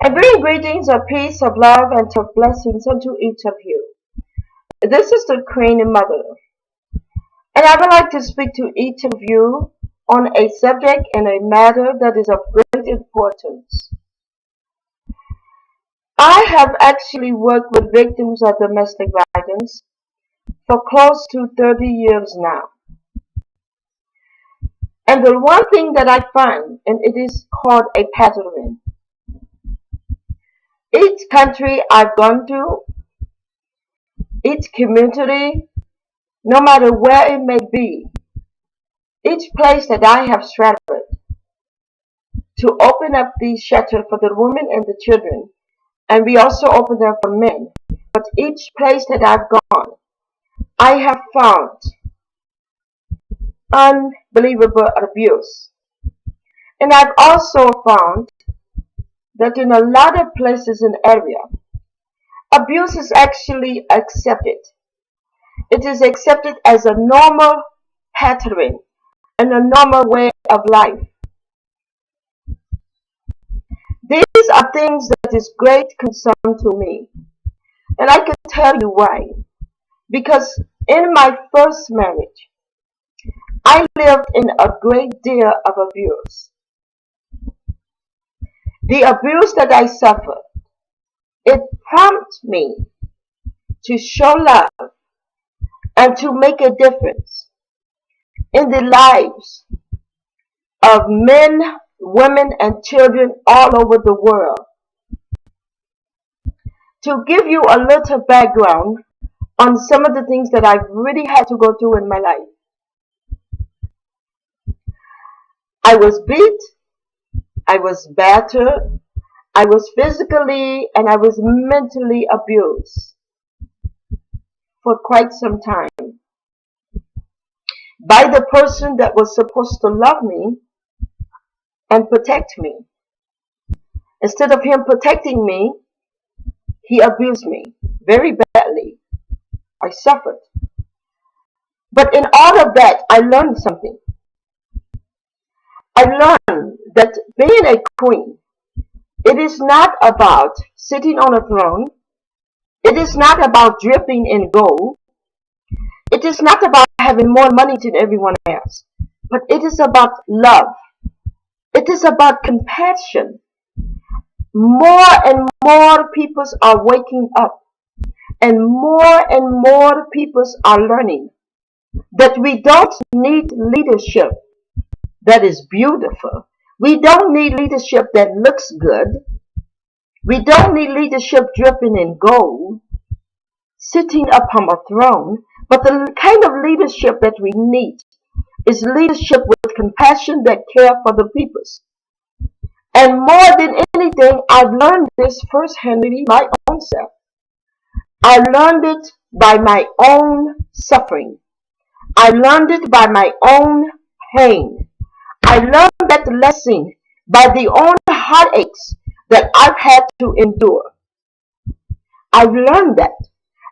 I bring greetings of peace, of love, and of blessings unto each of you. This is the Queen and Mother, and I would like to speak to each of you on a subject and a matter that is of great importance. I have actually worked with victims of domestic violence for close to 30 years now. And the one thing that I find, and it is called a pattern. Each country I've gone to, each community, no matter where it may be, each place that I have traveled to open up these shelters for the women and the children, and we also open them for men. But each place that I've gone, I have found unbelievable abuse. And I've also found that in a lot of places in the area, abuse is actually accepted. It is accepted as a normal pattern and a normal way of life. These are things that is great concern to me. And I can tell you why. Because in my first marriage, I lived in a great deal of abuse. The abuse that I suffered, it prompted me to show love and to make a difference in the lives of men, women, and children all over the world. To give you a little background on some of the things that I've really had to go through in my life. I was beat, I was battered, I was physically and I was mentally abused for quite some time by the person that was supposed to love me and protect me. Instead of him protecting me, he abused me very badly. I suffered. But in all of that, I learned something. I learned that being a queen, it is not about sitting on a throne. It is not about dripping in gold. It is not about having more money than everyone else. But it is about love. It is about compassion. More and more people are waking up. And more people are learning that we don't need leadership that is beautiful. We don't need leadership that looks good. We don't need leadership dripping in gold, sitting upon a throne. But the kind of leadership that we need is leadership with compassion that care for the peoples. And more than anything, I've learned this firsthand my own self. I learned it by my own suffering. I learned it by my own pain. I learned that lesson by the own heartaches that I've had to endure. I've learned that.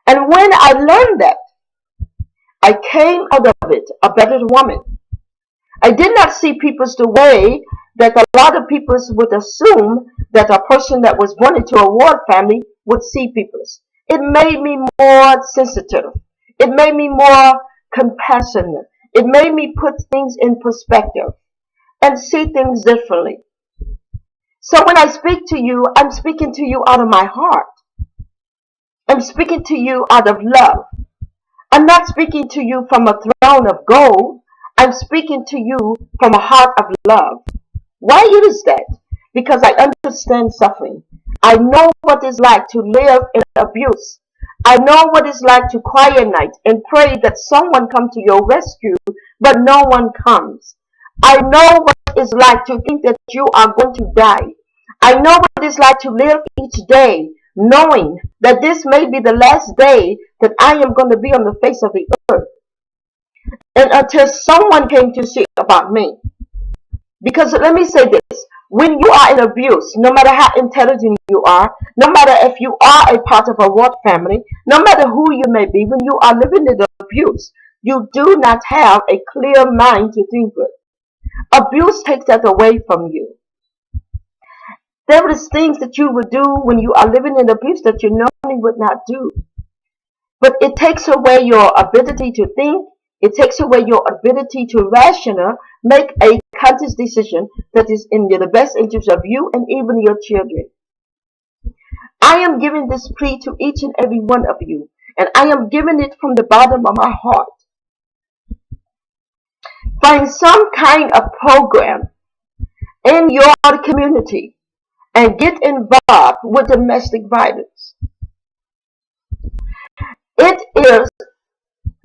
And when I learned that, I came out of it a better woman. I did not see people the way that a lot of people would assume that a person that was born into a war family would see people. It made me more sensitive. It made me more compassionate. It made me put things in perspective and see things differently. So when I speak to you, I'm speaking to you out of my heart. I'm speaking to you out of love. I'm not speaking to you from a throne of gold. I'm speaking to you from a heart of love. Why is that? Because I understand suffering. I know what it's like to live in abuse. I know what it's like to cry at night and pray that someone come to your rescue, but no one comes. I know what it's like to think that you are going to die. I know what it's like to live each day knowing that this may be the last day that I am going to be on the face of the earth. And until someone came to see about me. Because let me say this, when you are in abuse, no matter how intelligent you are, no matter if you are a part of a work family, no matter who you may be, when you are living in abuse, you do not have a clear mind to think with. Abuse takes that away from you. There is things that you would do when you are living in abuse that you normally would not do. But it takes away your ability to think. It takes away your ability to rational, make a conscious decision that is in the best interest of you and even your children. I am giving this plea to each and every one of you, and I am giving it from the bottom of my heart. Find some kind of program in your community and get involved with domestic violence. It is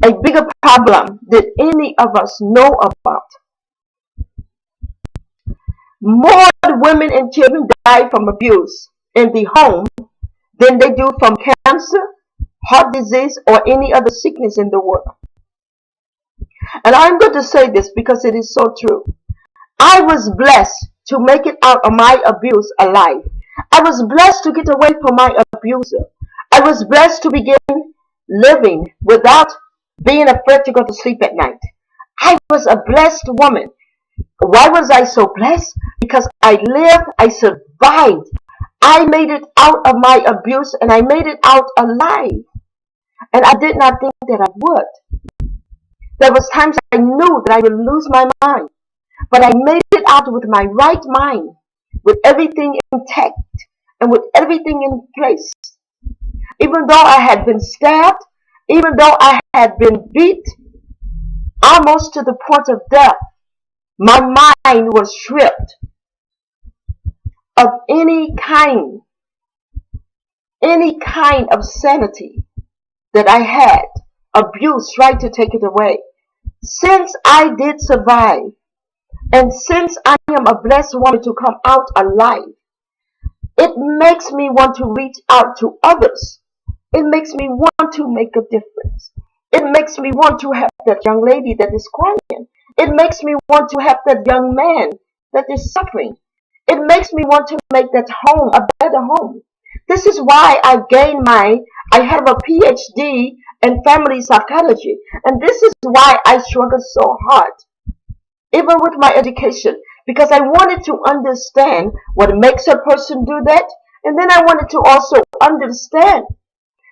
a bigger problem than any of us know about. More women and children die from abuse in the home than they do from cancer, heart disease, or any other sickness in the world. And I'm going to say this because it is so true. I was blessed to make it out of my abuse alive. I was blessed to get away from my abuser. I was blessed to begin living without being afraid to go to sleep at night. I was a blessed woman. Why was I so blessed? Because I lived, I survived. I made it out of my abuse and I made it out alive. And I did not think that I would. There was times I knew that I would lose my mind. But I made it out with my right mind, with everything intact and with everything in place. Even though I had been stabbed, even though I had been beat almost to the point of death, my mind was stripped of any kind of sanity that I had. Abuse tried to take it away. Since I did survive, and since I am a blessed woman to come out alive, it makes me want to reach out to others. It makes me want to make a difference. It makes me want to help that young lady that is crying. It makes me want to help that young man that is suffering. It makes me want to make that home a better home. This is why I have a PhD in family psychology. And this is why I struggle so hard, even with my education, because I wanted to understand what makes a person do that. And then I wanted to also understand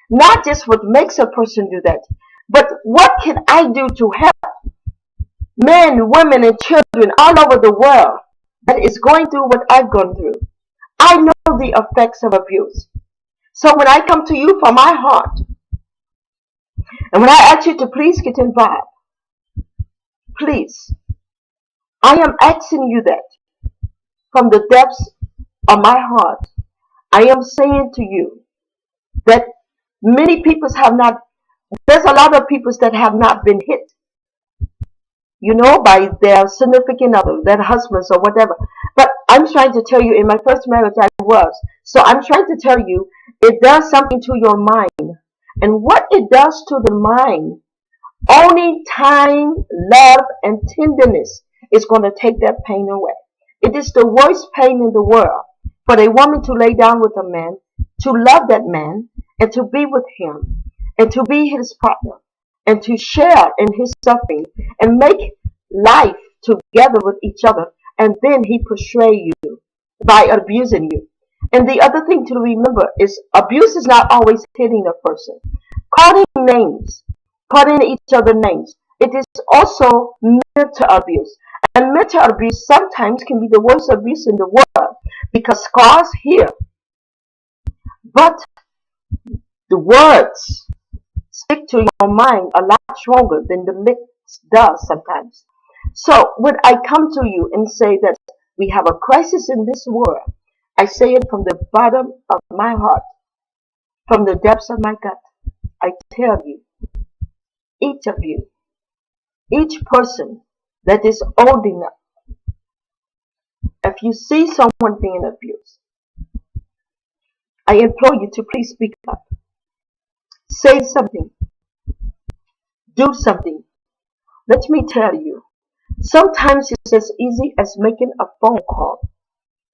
not just what makes a person do that, but what can I do to help men, women, and children all over the world that is going through what I've gone through. I know the effects of abuse. So when I come to you from my heart, and when I ask you to please get involved, please, I am asking you that from the depths of my heart. I am saying to you that many people there's a lot of people that have not been hit, by their significant other, their husbands or whatever. But I'm trying to tell you, in my first marriage I was. So I'm trying to tell you, it does something to your mind. And what it does to the mind, only time, love, and tenderness is going to take that pain away. It is the worst pain in the world for a woman to lay down with a man, to love that man, and to be with him, and to be his partner, and to share in his suffering, and make life together with each other, and then he portray you by abusing you. And the other thing to remember is abuse is not always hitting a person. Calling each other names. It is also mental abuse. And mental abuse sometimes can be the worst abuse in the world because scars heal. But the words stick to your mind a lot stronger than the lips does sometimes. So when I come to you and say that we have a crisis in this world, I say it from the bottom of my heart, from the depths of my gut. I tell you, each of you, each person that is old enough, if you see someone being abused, I implore you to please speak up. Say something. Do something. Let me tell you, sometimes it's as easy as making a phone call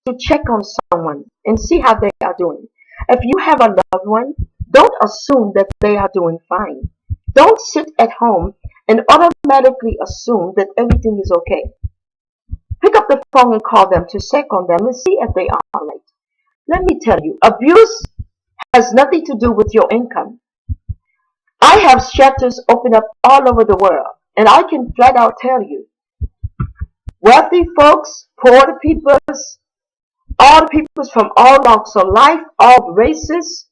to check on someone and see how they are doing. If you have a loved one, don't assume that they are doing fine. Don't sit at home and automatically assume that everything is okay. Pick up the phone and call them to check on them and see if they are alright. Let me tell you, abuse has nothing to do with your income. I have shelters open up all over the world, and I can flat out tell you, wealthy folks, poor peoples, all peoples from all walks of life, all races,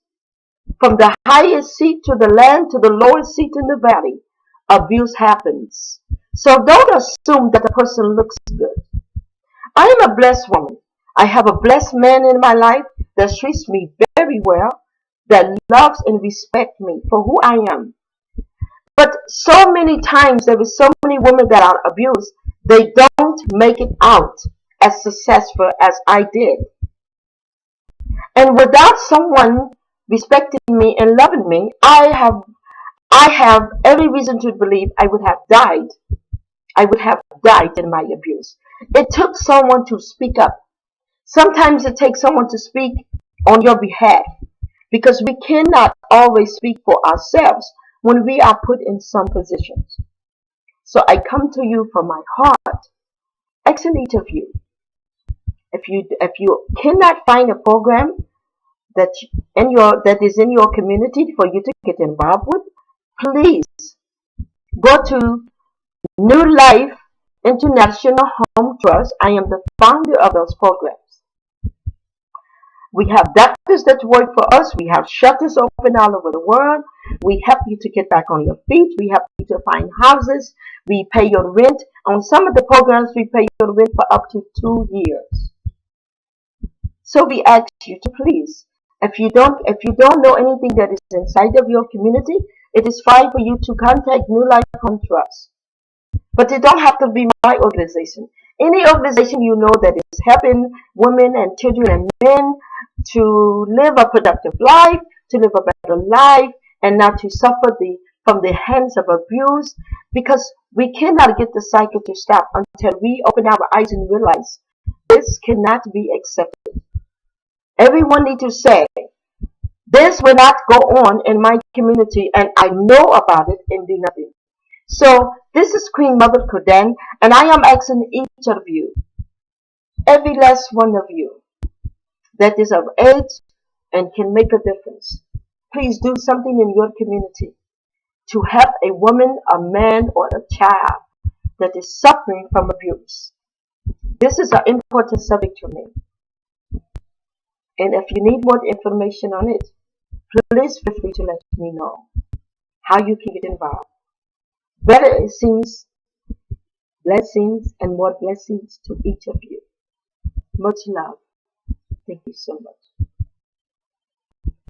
from the highest seat to the land to the lowest seat in the valley, abuse happens. So don't assume that the person looks good. I am a blessed woman. I have a blessed man in my life that treats me very well, that loves and respects me for who I am. But so many times there is so many women that are abused, they don't make it out as successful as I did. And without someone respecting me and loving me, I have every reason to believe I would have died. I would have died in my abuse. It took someone to speak up. Sometimes it takes someone to speak on your behalf because we cannot always speak for ourselves when we are put in some positions. So I come to you from my heart, asking each of you, if you cannot find a program that is in your community for you to get involved with, please go to New Life International Home Trust. I am the founder of those programs. We have doctors that work for us. We have shelters open all over the world. We help you to get back on your feet. We help you to find houses. We pay your rent. On some of the programs, we pay your rent for up to 2 years. So we ask you to please, if you don't know anything that is inside of your community, it is fine for you to contact New Life Home Trust. But it don't have to be my organization. Any organization you know that is helping women and children and men to live a productive life, to live a better life, and not to suffer from the hands of abuse, because we cannot get the cycle to stop until we open our eyes and realize this cannot be accepted. Everyone needs to say, this will not go on in my community, and I know about it and do nothing. So this is Queen Mother Koden, and I am asking each of you, every last one of you that is of age and can make a difference, please do something in your community to help a woman, a man, or a child that is suffering from abuse. This is an important subject to me. And if you need more information on it, please feel free to let me know how you can get involved. Blessings, blessings, and more blessings to each of you. Much love. Thank you so much.